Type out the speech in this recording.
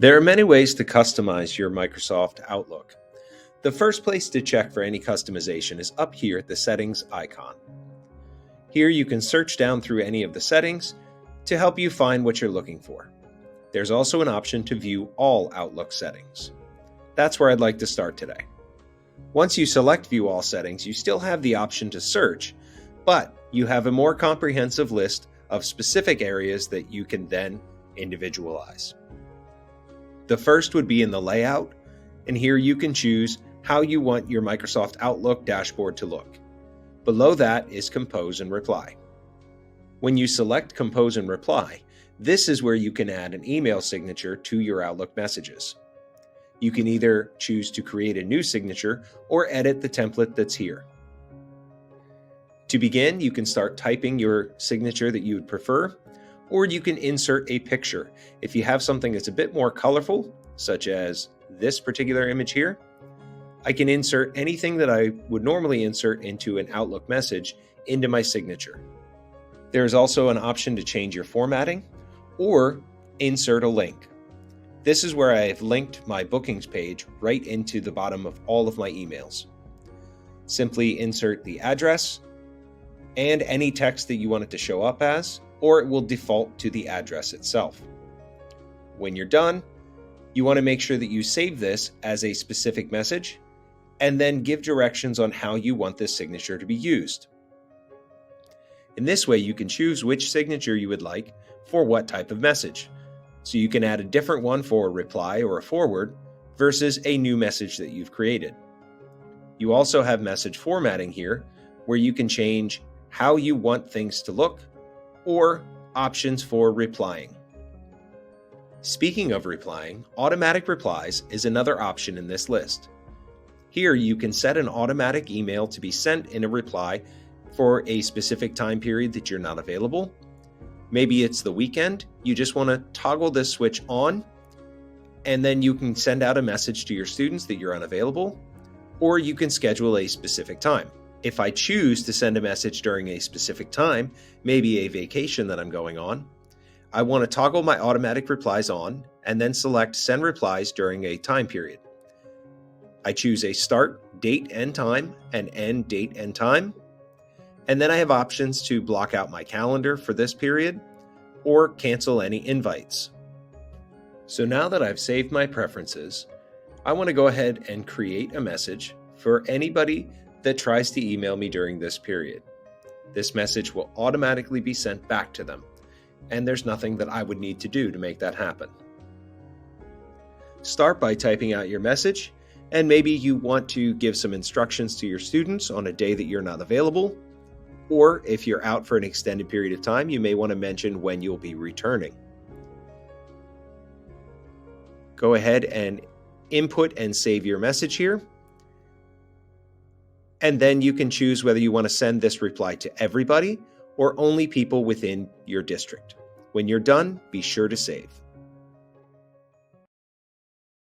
There are many ways to customize your Microsoft Outlook. The first place to check for any customization is up here at the Settings icon. Here you can search down through any of the settings to help you find what you're looking for. There's also an option to view all Outlook settings. That's where I'd like to start today. Once you select View All Settings, you still have the option to search, but you have a more comprehensive list of specific areas that you can then individualize. The first would be in the layout, and here you can choose how you want your Microsoft Outlook dashboard to look. Below that is Compose and Reply. When you select Compose and Reply, this is where you can add an email signature to your Outlook messages. You can either choose to create a new signature or edit the template that's here. To begin, you can start typing your signature that you would prefer, or you can insert a picture. If you have something that's a bit more colorful, such as this particular image here, I can insert anything that I would normally insert into an Outlook message into my signature. There is also an option to change your formatting or insert a link. This is where I have linked my bookings page right into the bottom of all of my emails. Simply insert the address and any text that you want it to show up as, or it will default to the address itself. When you're done, you want to make sure that you save this as a specific message and then give directions on how you want this signature to be used. In this way, you can choose which signature you would like for what type of message. So you can add a different one for a reply or a forward versus a new message that you've created. You also have message formatting here, where you can change how you want things to look or options for replying. Speaking of replying, automatic replies is another option in this list. Here you can set an automatic email to be sent in a reply for a specific time period that you're not available. Maybe it's the weekend, you just want to toggle this switch on, and then you can send out a message to your students that you're unavailable, or you can schedule a specific time. If I choose to send a message during a specific time, maybe a vacation that I'm going on, I want to toggle my automatic replies on and then select Send Replies during a time period. I choose a start date and time and end date and time, and then I have options to block out my calendar for this period or cancel any invites. So now that I've saved my preferences, I want to go ahead and create a message for anybody that tries to email me during this period. This message will automatically be sent back to them, and there's nothing that I would need to do to make that happen. Start by typing out your message, and maybe you want to give some instructions to your students on a day that you're not available, or if you're out for an extended period of time, you may want to mention when you'll be returning. Go ahead and input and save your message here. And then you can choose whether you want to send this reply to everybody or only people within your district. When you're done, be sure to save.